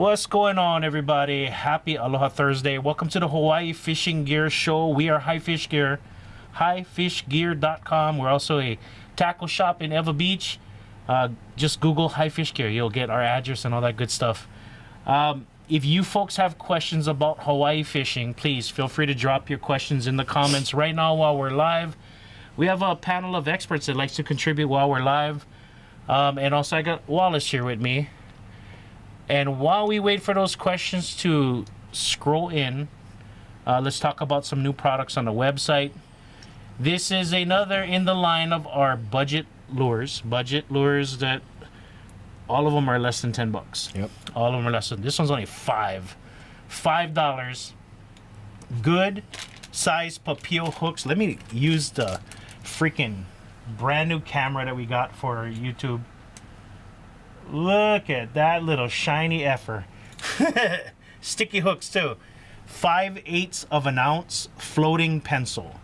What's going on, everybody? Happy Aloha Thursday. Welcome to the Hawaii Fishing Gear Show. We are High Fish Gear, highfishgear.com. We're also a tackle shop in Eva Beach. Just Google High Fish Gear. You'll get our address and all that good stuff. If you folks have questions about Hawaii fishing, please feel free to drop your questions in the comments right now while we're live. We have a panel of experts that likes to contribute while we're live. And also I got Wallace here with me. And while we wait for those questions to scroll in, let's talk about some new products on the website. This is another in the line of our budget lures. Budget lures that all of them are less than 10 bucks. Yep. All of them are less than, this one's only $5. Good size papio hooks. Let me use the freaking brand new camera that we got for YouTube. Look at that little shiny effer. Sticky hooks too. 5/8 of an ounce floating pencil.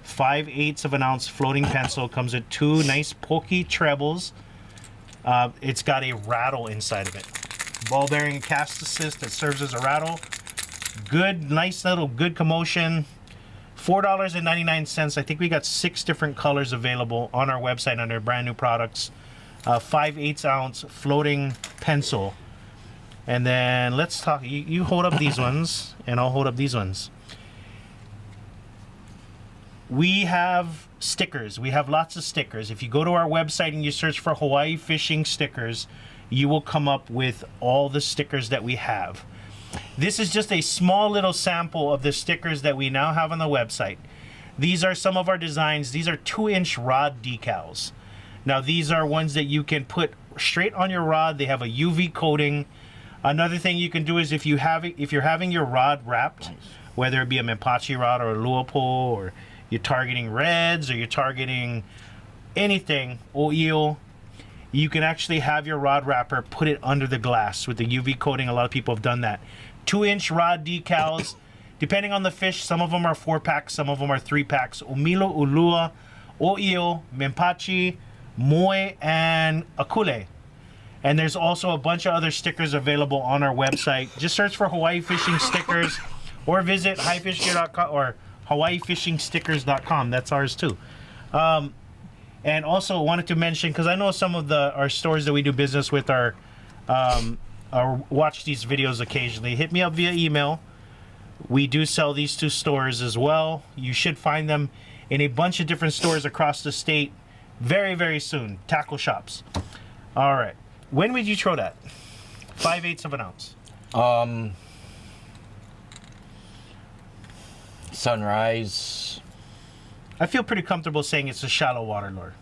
5/8 of an ounce floating pencil comes with two nice pokey trebles. It's got a rattle inside of it. Ball bearing cast assist that serves as a rattle. Good, nice little good commotion. $4.99. I think we got 6 different colors available on our website under brand new products. 5/8 ounce floating pencil. And then let's talk, you hold up these ones and I'll hold up these ones. We have stickers. We have lots of stickers. If you go to our website and you search for Hawaii fishing stickers, you will come up with all the stickers that we have. This is just a small little sample of the stickers that we now have on the website. These are some of our designs. These are 2-inch rod decals. Now these are ones that you can put straight on your rod. They have a UV coating. Another thing you can do is if you're having your rod wrapped, whether it be a Mepachi rod or a Luapo, or you're targeting reds or you're targeting anything, oil, you can actually have your rod wrapper, put it under the glass with the UV coating. A lot of people have done that. 2-inch rod decals. Depending on the fish, some of them are 4-packs, some of them are 3-packs. Umilo, Ulua, O'io, Mepachi, Moe, and Akule. And there's also a bunch of other stickers available on our website. Just search for Hawaii Fishing Stickers or visit highfishgear.com or hawaiifishingstickers.com. That's ours too. And also wanted to mention, because I know some of our stores that we do business with are watch these videos occasionally. Hit me up via email. We do sell these to stores as well. You should find them in a bunch of different stores across the state very, very soon. Tackle shops. All right. When would you throw that? 5/8 of an ounce. Sunrise. I feel pretty comfortable saying it's a shallow water lure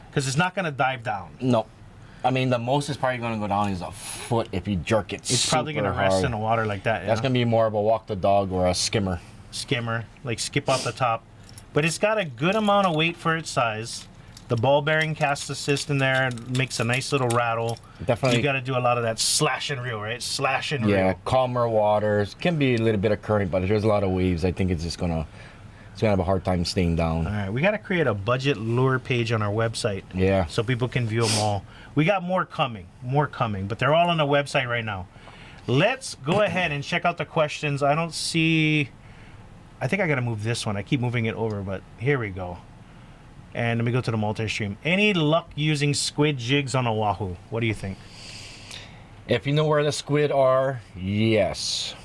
because it's not going to dive down. No. I mean, the most it's probably going to go down is a foot if you jerk it. It's probably going to rest in the water like that. That's going to be more of a walk the dog or a skimmer. Skimmer, like skip off the top. But it's got a good amount of weight for its size. The ball bearing cast assist in there makes a nice little rattle. Definitely. You got to do a lot of that slash and reel, right? Slash and reel. Yeah, calmer waters. Can be a little bit of current, but if there's a lot of waves, I think it's just going to have a hard time staying down. All right, we got to create a budget lure page on our website. Yeah. So people can view them all. We got more coming, but they're all on the website right now. Let's go ahead and check out the questions. I don't see, I think I got to move this one. I keep moving it over, but here we go. And let me go to the multi-stream. Any luck using squid jigs on Oahu? What do you think? If you know where the squid are, yes.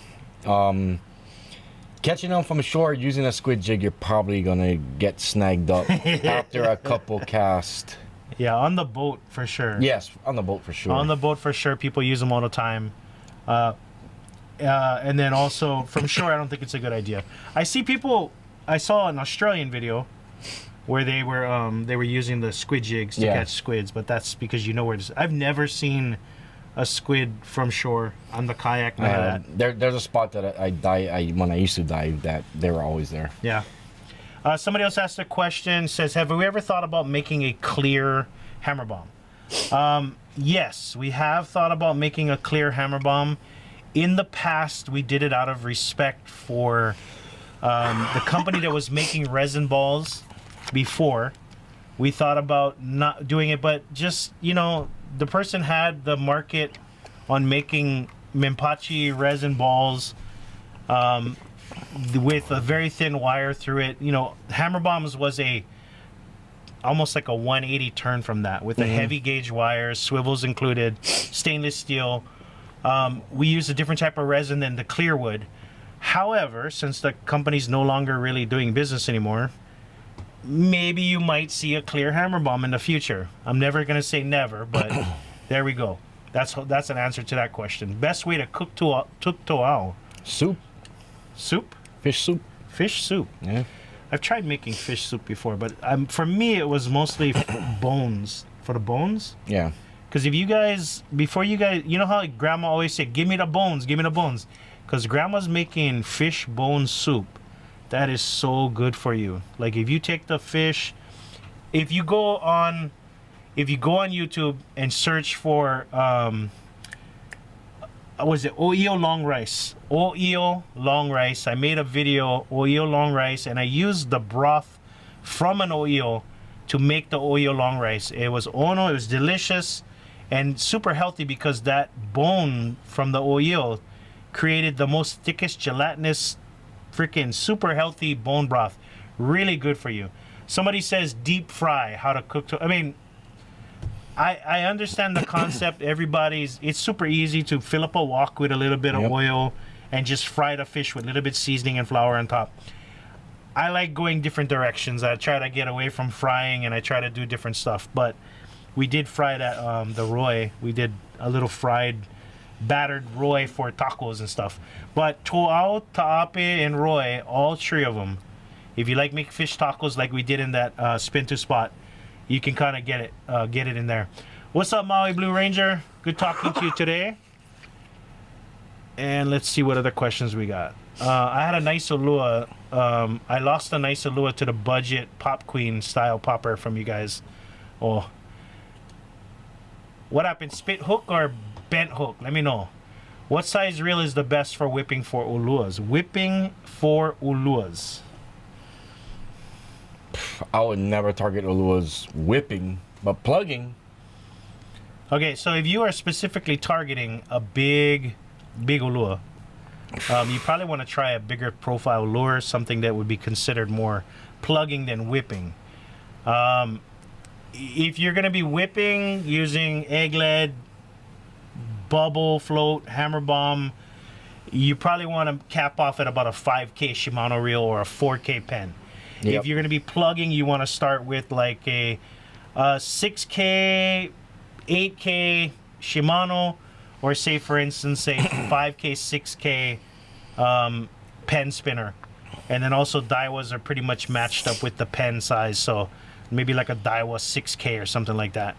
Catching them from shore using a squid jig, you're probably gonna get snagged up after a couple casts. Yeah, on the boat for sure. Yes, on the boat for sure. On the boat for sure. People use them all the time. And then also from shore, I don't think it's a good idea. I saw an Australian video where they were using the squid jigs to catch squids, but that's because you know where it is. I've never seen a squid from shore on the kayak. There's a spot that when I used to dive that they were always there. Yeah. Somebody else asked a question, says, have we ever thought about making a clear hammer bomb? Yes, we have thought about making a clear hammer bomb. In the past, we did it out of respect for the company that was making resin balls before. We thought about not doing it, but just, you know, the person had the market on making Mimpachi resin balls with a very thin wire through it. You know, Hammer Bombs was almost like a 180 turn from that with the heavy gauge wires, swivels included, stainless steel. We use a different type of resin than the clear wood. However, since the company's no longer really doing business anymore, maybe you might see a clear Hammer Bomb in the future. I'm never going to say never, but there we go. That's an answer to that question. Best way to cook toao. Soup. Soup? Fish soup. Fish soup. Yeah. I've tried making fish soup before, but for me it was mostly bones. For the bones? Yeah. Because before you guys, you know how like, Grandma always said, give me the bones, give me the bones. Because Grandma's making fish bone soup. That is so good for you. Like if you take the fish, if you go on YouTube and search for was it oio long rice? Oio long rice. I made a video oio long rice, and I used the broth from an oio to make the oio long rice. It was ono. It was delicious and super healthy because that bone from the oio created the most thickest gelatinous, freaking super healthy bone broth. Really good for you. Somebody says deep fry. How to cook? I mean, I understand the concept. It's super easy to fill up a wok with a little bit of oil and just fry the fish with a little bit seasoning and flour on top. I like going different directions. I try to get away from frying and I try to do different stuff. But we did fry that the roy. We did a little fried, battered roy for tacos and stuff. But toao, taape, and roy, all three of them. If you like make fish tacos like we did in that spin to spot, you can kind of get it in there. What's up, Maui Blue Ranger? Good talking to you today. And let's see what other questions we got. I had a nice Olua. I lost a nice Olua to the budget Pop Queen style popper from you guys. Oh. What happened? Spit hook or bent hook? Let me know. What size reel is the best for whipping for Uluas? Whipping for Uluas. I would never target Ulua's whipping, but plugging. Okay, so if you are specifically targeting a big Ulua, you probably want to try a bigger profile lure, something that would be considered more plugging than whipping. If you're going to be whipping using egg lead, bubble, float, hammer bomb, you probably want to cap off at about a 5K Shimano reel or a 4K pen. Yep. If you're going to be plugging, you want to start with like a 6K, 8K Shimano, or say for instance, say 5K, 6K pen spinner. And then also Daiwas are pretty much matched up with the pen size, so maybe like a Daiwa 6K or something like that.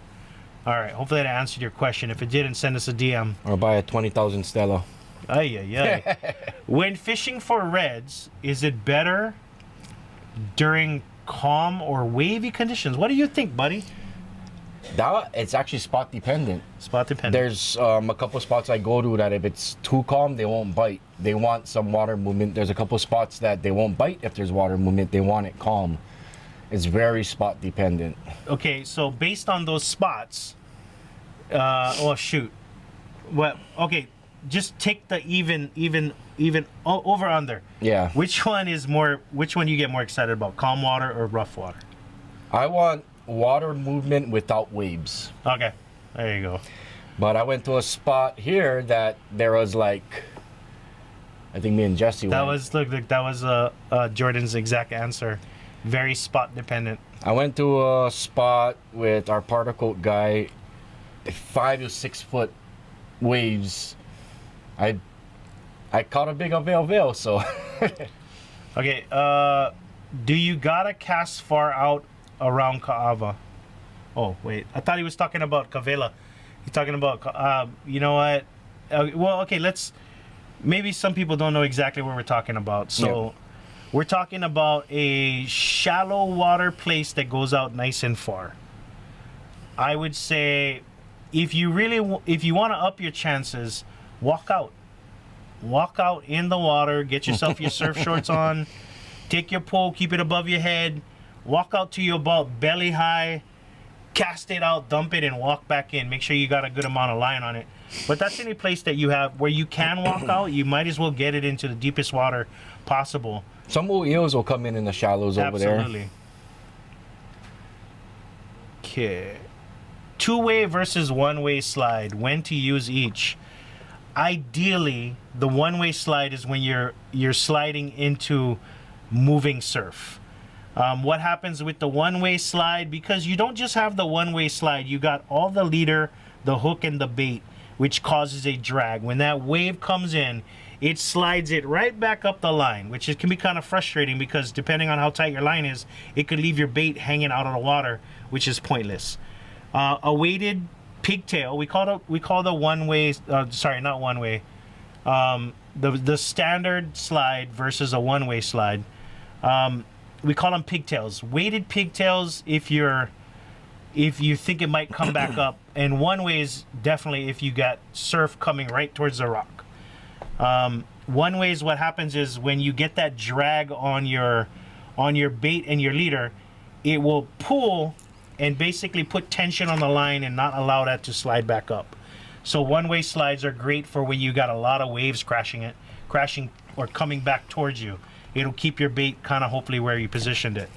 All right, hopefully that answered your question. If it didn't, send us a DM. Or buy a 20,000 Stella. Ay. When fishing for reds, is it better during calm or wavy conditions? What do you think, buddy? It's actually spot dependent. Spot dependent. There's a couple spots I go to that if it's too calm, they won't bite. They want some water movement. There's a couple spots that they won't bite if there's water movement. They want it calm. It's very spot dependent. Okay, so based on those spots, okay, just take the even over under. Yeah. Which one you get more excited about? Calm water or rough water? I want water movement without waves. Okay, there you go. But I went to a spot here that there was like, I think me and Jesse That went. that was Jordan's exact answer. Very spot dependent. I went to a spot with our particle guy, 5 to 6 foot waves. I caught a big veil, so. Okay, do you gotta cast far out around Kaava? Oh, wait. I thought he was talking about Kavela. He's talking about, you know what? Well, okay, maybe some people don't know exactly what we're talking about. So, we're talking about a shallow water place that goes out nice and far. I would say, if you want to up your chances, walk out. Walk out in the water, get yourself your surf shorts on, take your pole, keep it above your head, walk out to your about belly high, cast it out, dump it, and walk back in. Make sure you got a good amount of line on it. But that's any place that you have where you can walk out. You might as well get it into the deepest water possible. Some eels will come in the shallows over there. Absolutely. Okay. Two-way versus one-way slide. When to use each? Ideally, the one-way slide is when you're sliding into moving surf. What happens with the one-way slide? Because you don't just have the one-way slide. You got all the leader, the hook, and the bait, which causes a drag. When that wave comes in, it slides it right back up the line, which can be kind of frustrating because depending on how tight your line is, it could leave your bait hanging out of the water, which is pointless. A weighted pigtail, we call the one-way, sorry, not one-way, the standard slide versus a one-way slide. We call them pigtails. Weighted pigtails if you think it might come back up, and one-way is definitely if you got surf coming right towards the rock. One way is what happens is when you get that drag on your bait and your leader, it will pull and basically put tension on the line and not allow that to slide back up. So one-way slides are great for when you got a lot of waves crashing or coming back towards you. It'll keep your bait kind of hopefully where you positioned it.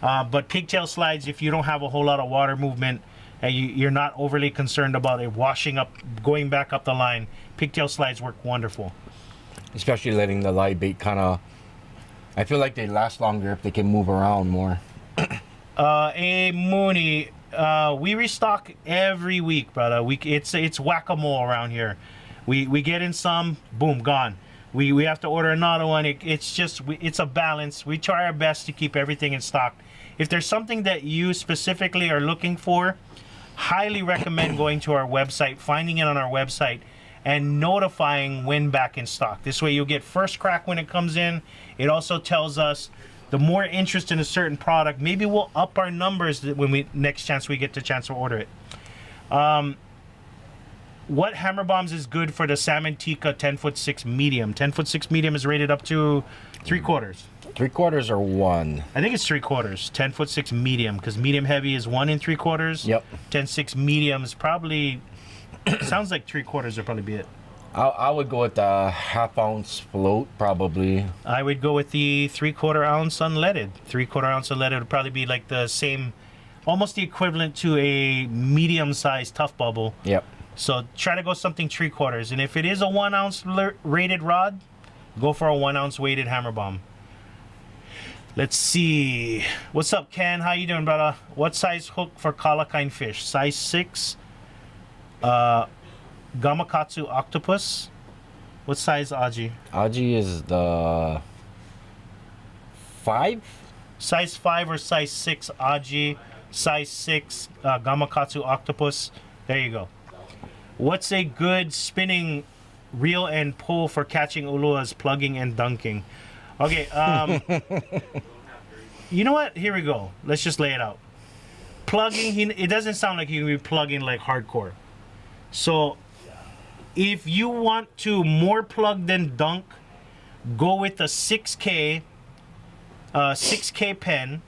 But pigtail slides, if you don't have a whole lot of water movement and you're not overly concerned about it washing up, going back up the line, pigtail slides work wonderful. Especially letting the live bait kind of, I feel like they last longer if they can move around more. Mooney, we restock every week, brother. It's whack-a-mole around here. We get in some, boom, gone. We have to order another one. It's a balance. We try our best to keep everything in stock. If there's something that you specifically are looking for, highly recommend going to our website, finding it on our website, and notifying when back in stock. This way you'll get first crack when it comes in. It also tells us the more interest in a certain product, maybe we'll up our numbers when next chance we get the chance to order it. What hammer bombs is good for the Salmontica 10'6" medium? 10'6" medium is rated up to 3/4. 3/4 or 1? I think it's 3/4. 10'6" medium, because medium heavy is 1 3/4. Yep. 10'6" medium is probably, sounds like 3/4 would probably be it. I would go with the half-ounce float, probably. I would go with the 3/4 ounce unleaded. 3/4 ounce unleaded would probably be like the same, almost the equivalent to a medium-sized tough bubble. Yep. So try to go something 3/4. And if it is a 1 ounce rated rod, go for a 1 ounce weighted hammer bomb. Let's see. What's up, Ken? How you doing, brother? What size hook for kalakine fish? Size 6. Gamakatsu octopus. What size Aji? Aji is the 5? Size 5 or size 6 Aji. Size 6 Gamakatsu octopus. There you go. What's a good spinning reel and pull for catching uluas, plugging and dunking? Okay, you know what? Here we go. Let's just lay it out. Plugging, it doesn't sound like you can be plugging like hardcore. So if you want to more plug than dunk, go with a 6K pen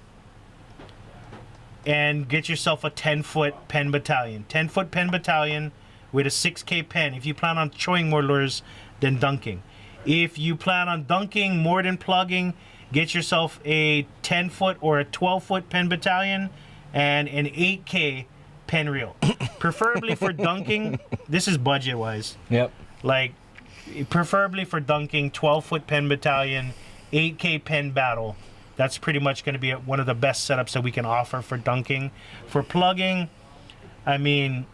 and get yourself a 10-foot pen battalion. 10-foot pen battalion with a 6K pen if you plan on showing more lures than dunking. If you plan on dunking more than plugging, get yourself a 10-foot or a 12-foot pen battalion and an 8K pen reel. Preferably for dunking, this is budget-wise. Yep. Like, preferably for dunking, 12-foot pen battalion, 8K pen battle. That's pretty much going to be one of the best setups that we can offer for dunking. For plugging, I mean,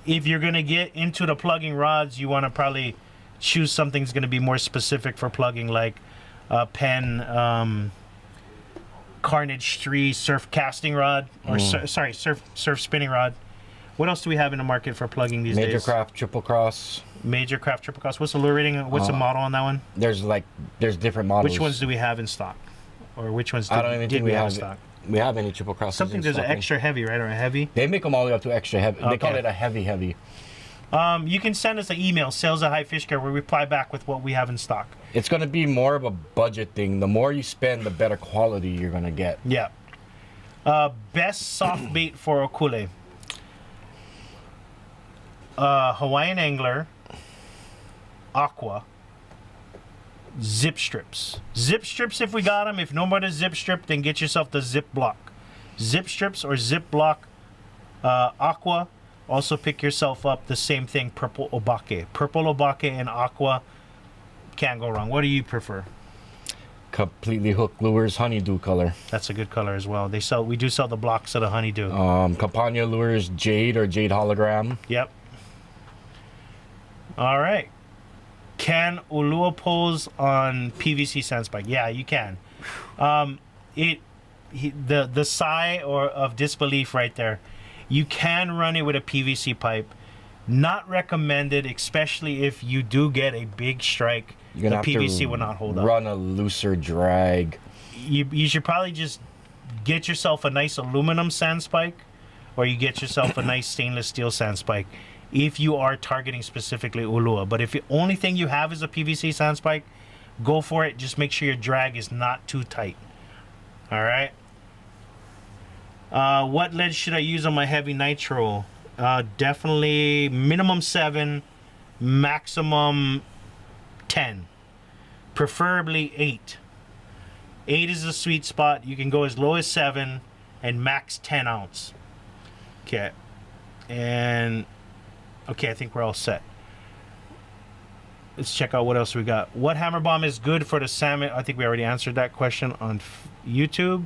if you're going to get into the plugging rods, you want to probably choose something that's going to be more specific for plugging, like a Penn Carnage 3 surf casting rod, or surf spinning rod. What else do we have in the market for plugging these days? Major Craft Triple Cross. Major Craft Triple Cross. What's the lure rating? What's the model on that one? There's different models. Which ones do we have in stock? Or which ones I don't even think we have in have stock? We have any Triple Crosses. Something there's an extra heavy, right? Or a heavy? They make them all the way up to extra heavy. They call Okay. it a heavy. You can send us an email, sales@highfishcare, where we reply back with what we have in stock. It's going to be more of a budget thing. The more you spend, the better quality you're going to get. Yeah. Best soft bait for okule. Hawaiian Angler, Aqua, zip strips. Zip strips if we got them. If nobody's zip strip, then get yourself the zip block. Zip strips or zip block, Aqua. Also pick yourself up the same thing, purple obake. Purple obake and Aqua, can't go wrong. What do you prefer? Completely hooked lures, honeydew color. That's a good color as well. We do sell the blocks of the honeydew. Campania lures, jade or jade hologram. Yep. All right. Can Ulua pose on PVC sandspike? Yeah, you can. The sigh of disbelief right there. You can run it with a PVC pipe. Not recommended, especially if you do get a big strike. The PVC will not hold up. Run a looser drag. You should probably just get yourself a nice aluminum sandspike, or you get yourself a nice stainless steel sandspike if you are targeting specifically Ulua. But if the only thing you have is a PVC sandspike, go for it. Just make sure your drag is not too tight. All right. What lead should I use on my heavy nitro? Definitely minimum 7, maximum 10, preferably 8. 8 is the sweet spot. You can go as low as 7 and max 10 ounce. Okay. And okay, I think we're all set. Let's check out what else we got. What hammer bomb is good for the salmon? I think we already answered that question on YouTube.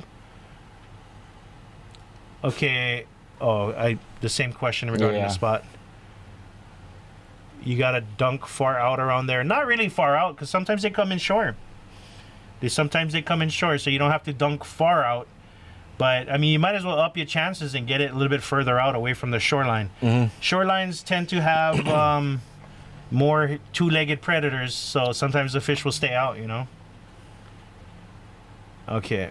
Okay. Oh, the same question regarding the spot. You gotta dunk far out around there. Not really far out, because sometimes they come in shore. Sometimes they come in shore, so you don't have to dunk far out. But I mean, you might as well up your chances and get it a little bit further out, away from the shoreline. Shorelines tend to have more two-legged predators, so sometimes the fish will stay out. You know. Okay.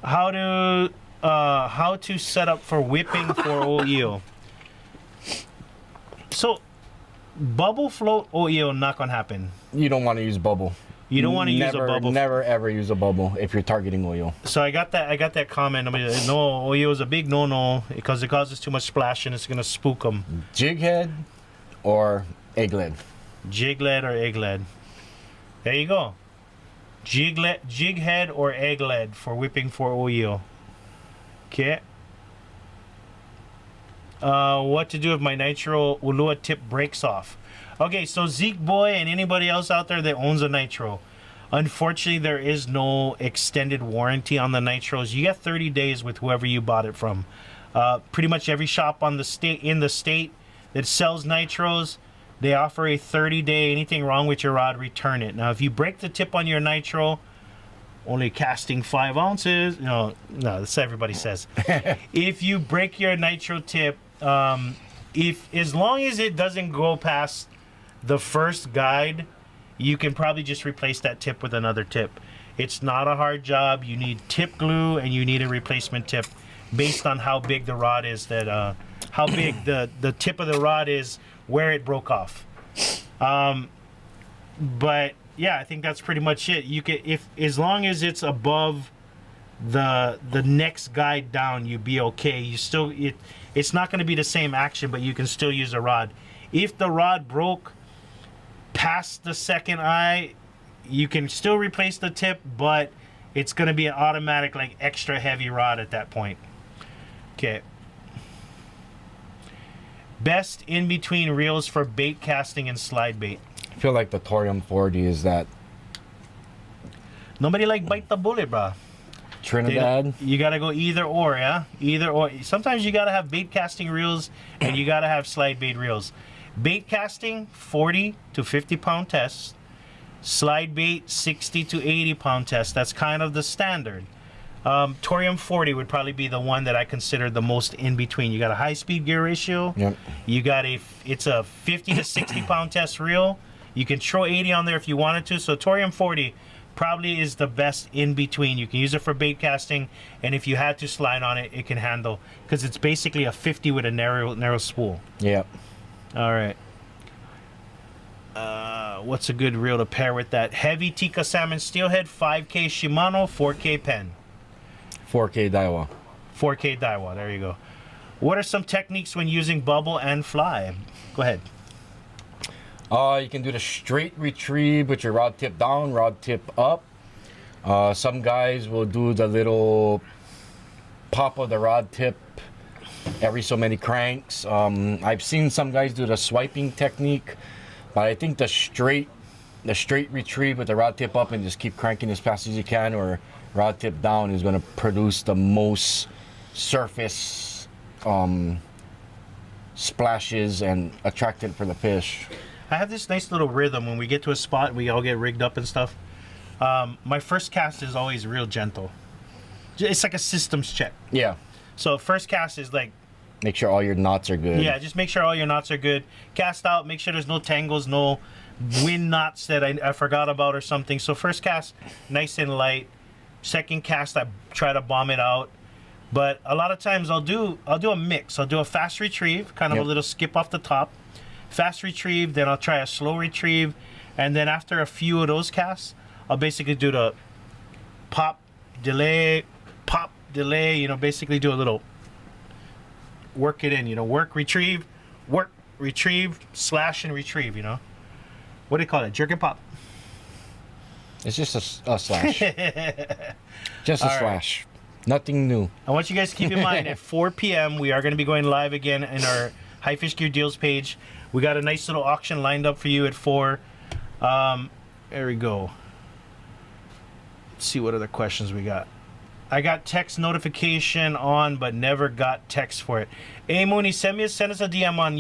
How to set up for whipping for OEO. So, bubble float OEO not gonna happen. You don't want to use bubble. You don't want to use a bubble. Never ever use a bubble if you're targeting oil. So I got that comment. I mean, no, oil is a big no because it causes too much splash and it's gonna spook them. Jig head or egg lead. Jig lead or egg lead. There you go. Jig head or egg lead for whipping for oil. Okay. What to do if my nitro Ulua tip breaks off? Okay, so Zeke Boy and anybody else out there that owns a nitro, unfortunately there is no extended warranty on the nitros. You get 30 days with whoever you bought it from. Pretty much every shop in the state that sells nitros, they offer a 30-day. Anything wrong with your rod, return it. Now, if you break the tip on your nitro, only casting 5 ounces. No, that's what everybody says. If you break your nitro tip, as long as it doesn't go past the first guide, you can probably just replace that tip with another tip. It's not a hard job. You need tip glue and you need a replacement tip based on how big the rod is, how big the tip of the rod is where it broke off. But yeah, I think that's pretty much it. You can, as long as it's above the next guide down, you'd be okay. It's not going to be the same action, but you can still use a rod. If the rod broke past the second eye, you can still replace the tip, but it's going to be an automatic, like, extra heavy rod at that point. Okay. Best in between reels for bait casting and slide bait. I feel like the Thorium 40 is that. Nobody like bite the bullet, bro. Trinidad. You gotta go either or, yeah? Either or. Sometimes you gotta have bait casting reels and you gotta have slide bait reels. Bait casting, 40 to 50 pound test. Slide bait, 60 to 80 pound test. That's kind of the standard. Thorium 40 would probably be the one that I consider the most in between. You got a high speed gear ratio. Yep. You got it's a 50 to 60 pound test reel. You can throw 80 on there if you wanted to. So Thorium 40 probably is the best in between. You can use it for bait casting, and if you had to slide on it, it can handle, because it's basically a 50 with a narrow spool. Yep. All right. What's a good reel to pair with that? Heavy Tika Salmon Steelhead, 5K Shimano, 4K Pen. 4K Daiwa. 4K Daiwa, there you go. What are some techniques when using bubble and fly? Go ahead. You can do the straight retrieve with your rod tip down, rod tip up. Some guys will do the little pop of the rod tip every so many cranks. I've seen some guys do the swiping technique, but I think the straight retrieve with the rod tip up and just keep cranking as fast as you can, or rod tip down, is going to produce the most surface splashes and attract it for the fish. I have this nice little rhythm when we get to a spot, we all get rigged up and stuff. My first cast is always real gentle. It's like a systems check. Yeah. So first cast is like, Make sure all your knots are good. yeah, just make sure all your knots are good. Cast out, make sure there's no tangles, no wind knots that I forgot about or something. So first cast, nice and light. Second cast, I try to bomb it out. But a lot of times I'll do a mix. I'll do a fast retrieve, kind of a little skip off the top. Fast retrieve, then I'll try a slow retrieve, and then after a few of those casts, I'll basically do the pop, delay, you know, basically do a little work it in, you know, work, retrieve, slash and retrieve, you know. What do you call it? Jerk and pop. It's just a slash. Just a All slash. Nothing new. I want you guys to keep in mind at 4 p.m. we are going to be going live again in our High Fish Gear Deals page. We got a nice little auction lined up for you at 4. There we go. Let's see what other questions we got. I got text notification on, but never got text for it. Hey, Mooney, send us a DM on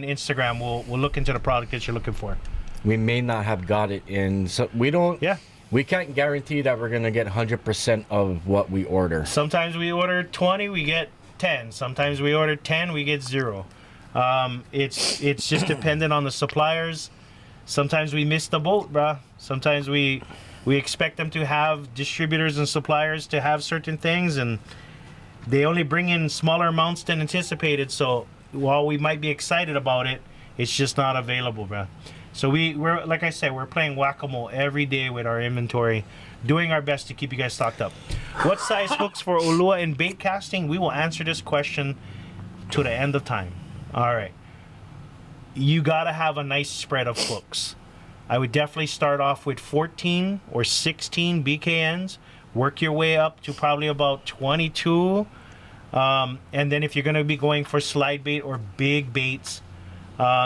Instagram. We'll look into the product that you're looking for. We may not have got it in, so we don't. Yeah. We can't guarantee that we're gonna get 100% of what we order. Sometimes we order 20, we get 10. Sometimes we order 10, we get 0. It's just dependent on the suppliers. Sometimes we miss the boat, bruh. Sometimes we expect them to have distributors and suppliers to have certain things, and they only bring in smaller amounts than anticipated. So while we might be excited about it, it's just not available, bruh. So we're like I said, we're playing whack-a-mole every day with our inventory, doing our best to keep you guys stocked up. What size hooks for Ulua and bait casting? We will answer this question to the end of time. All right. You gotta have a nice spread of hooks. I would definitely start off with 14 or 16 BKNs. Work your way up to probably about 22. And then if you're gonna be going for slide bait or big baits,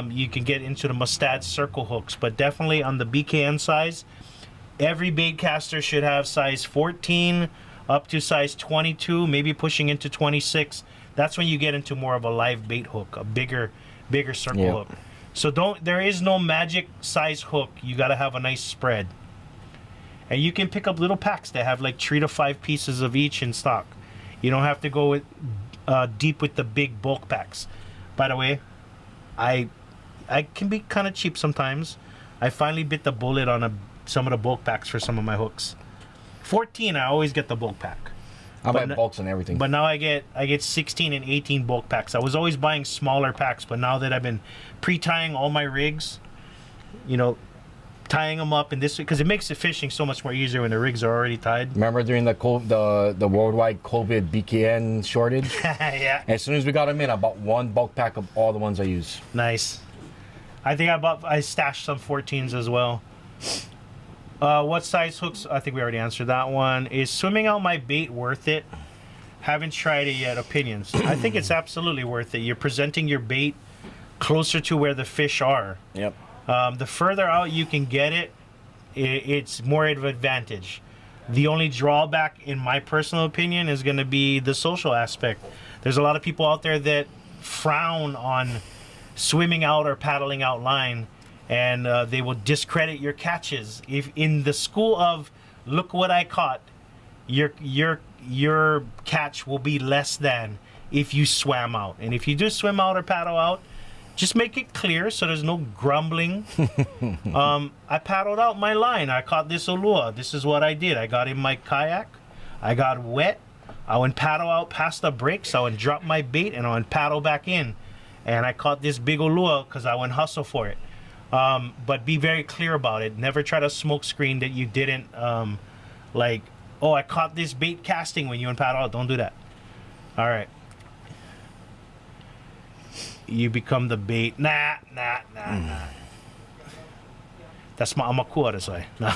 you can get into the Mustad circle hooks, but definitely on the BKN size, every bait caster should have size 14 up to size 22, maybe pushing into 26. That's when you get into more of a live bait hook, a bigger circle hook. So there is no magic size hook. You got to have a nice spread. And you can pick up little packs that have like 3 to 5 pieces of each in stock. You don't have to go with, deep with the big bulk packs. By the way, I can be kind of cheap sometimes. I finally bit the bullet on some of the bulk packs for some of my hooks. 14, I always get the bulk pack. I buy bulks and everything. But now I get 16 and 18 bulk packs. I was always buying smaller packs, but now that I've been pre-tying all my rigs, you know, tying them up in this, because it makes the fishing so much more easier when the rigs are already tied. Remember during the worldwide COVID BKN shortage? Yeah. As soon as we got them in, I bought one bulk pack of all the ones I use. Nice. I think I stashed some 14s as well. What size hooks? I think we already answered that one. Is swimming out my bait worth it? Haven't tried it yet. Opinions. I think it's absolutely worth it. You're presenting your bait closer to where the fish are. Yep. The further out you can get it, it's more of an advantage. The only drawback, in my personal opinion, is going to be the social aspect. There's a lot of people out there that frown on swimming out or paddling out line, and they will discredit your catches. If in the school of look what I caught, your catch will be less than if you swam out. And if you do swim out or paddle out, just make it clear so there's no grumbling. I paddled out my line. I caught this Ulua. This is what I did. I got in my kayak. I got wet. I went paddle out past the brakes. I went drop my bait and I went paddle back in. And I caught this big Ulua because I went hustle for it. But be very clear about it. Never try to smoke screen that you didn't, like, oh, I caught this bait casting when you went paddle out. Don't do that. All right. you become the bait. Nah. That's my amakua this way. No.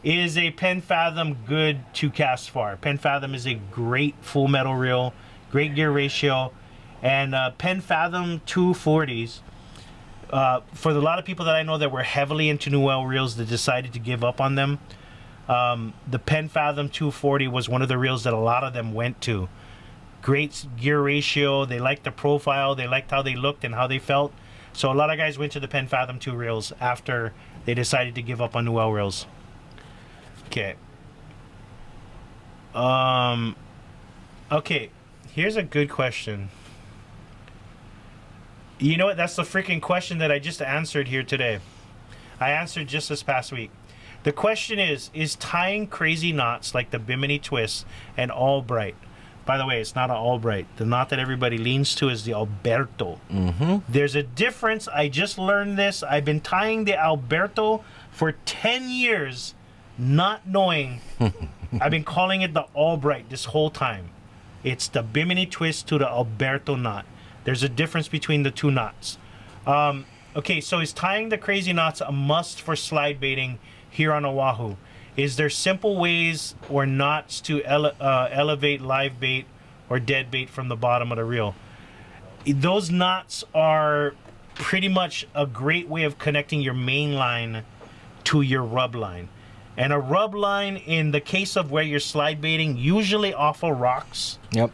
Is a Pen Fathom good to cast far? Pen Fathom is a great full metal reel, great gear ratio, and Pen Fathom 240s. For a lot of people that I know that were heavily into Newell reels that decided to give up on them, the Pen Fathom 240 was one of the reels that a lot of them went to. Great gear ratio. They liked the profile. They liked how they looked and how they felt. So a lot of guys went to the Pen Fathom 2 reels after they decided to give up on Newell reels. Okay. Okay. Here's a good question. You know what? That's the freaking question that I just answered here today. I answered just this past week. The question is tying crazy knots like the Bimini twist and Albright. By the way, it's not an Albright. The knot that everybody leans to is the Alberto. Mm-hmm. There's a difference. I just learned this. I've been tying the Alberto for 10 years, not knowing. I've been calling it the Albright this whole time. It's the Bimini twist to the Alberto knot. There's a difference between the two knots. Okay, so is tying the crazy knots a must for slide baiting here on Oahu? Is there simple ways or knots to elevate live bait or dead bait from the bottom of the reel? Those knots are pretty much a great way of connecting your main line to your rub line. And a rub line, in the case of where you're slide baiting, usually off of rocks, Yep.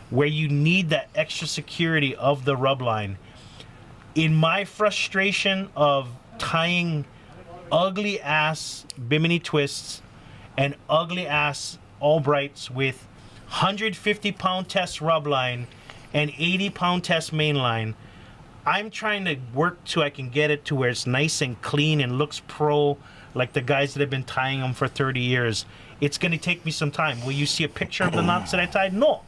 where you need that extra security of the rub line. In my frustration of tying ugly ass Bimini twists and ugly ass Albrights with 150 pound test rub line and 80 pound test main line, I'm trying to work so I can get it to where it's nice and clean and looks pro, like the guys that have been tying them for 30 years. It's going to take me some time. Will you see a picture of the knots that I tied? No.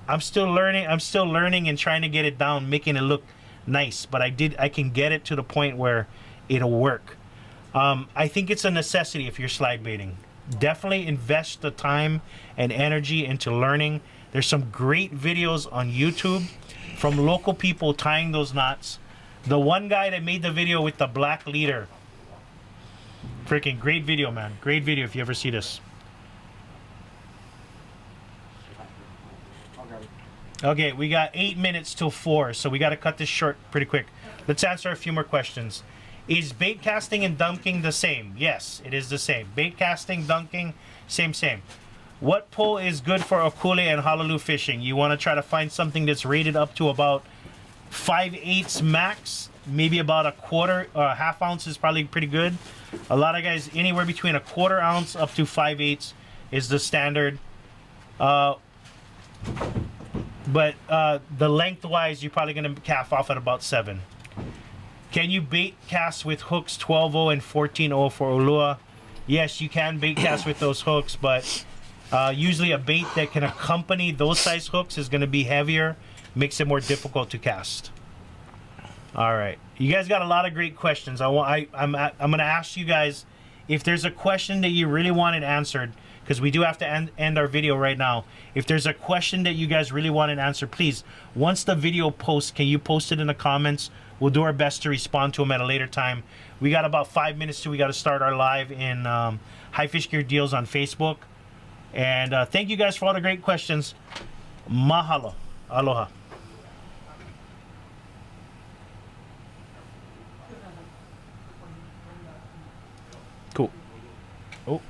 I'm still learning and trying to get it down, making it look nice, but I can get it to the point where it'll work. I think it's a necessity if you're slide baiting. Definitely invest the time and energy into learning. There's some great videos on YouTube from local people tying those knots. The one guy that made the video with the black leader, freaking great video, man. Great video if you ever see this. Okay, we got 8 minutes till 4, so we got to cut this short pretty quick. Let's answer a few more questions. Is bait casting and dunking the same? Yes, it is the same. Bait casting, dunking, same. What pull is good for okule and halaloo fishing? You want to try to find something that's rated up to about 5/8 max, maybe about a quarter, half ounce is probably pretty good. A lot of guys, anywhere between a quarter ounce up to 5/8 is the standard. But the lengthwise, you're probably going to calf off at about 7. Can you bait cast with hooks 12-0 and 14-0 for Ulua? Yes, you can bait cast with those hooks, but usually a bait that can accompany those size hooks is going to be heavier, makes it more difficult to cast. All right, you guys got a lot of great questions. I'm going to ask you guys if there's a question that you really wanted answered, because we do have to end our video right now. If there's a question that you guys really want an answer, please, once the video posts, can you post it in the comments? We'll do our best to respond to them at a later time. We got about 5 minutes till we got to start our live in High Fish Gear Deals on Facebook. And thank you guys for all the great questions. Mahalo. Aloha. Cool. Oh.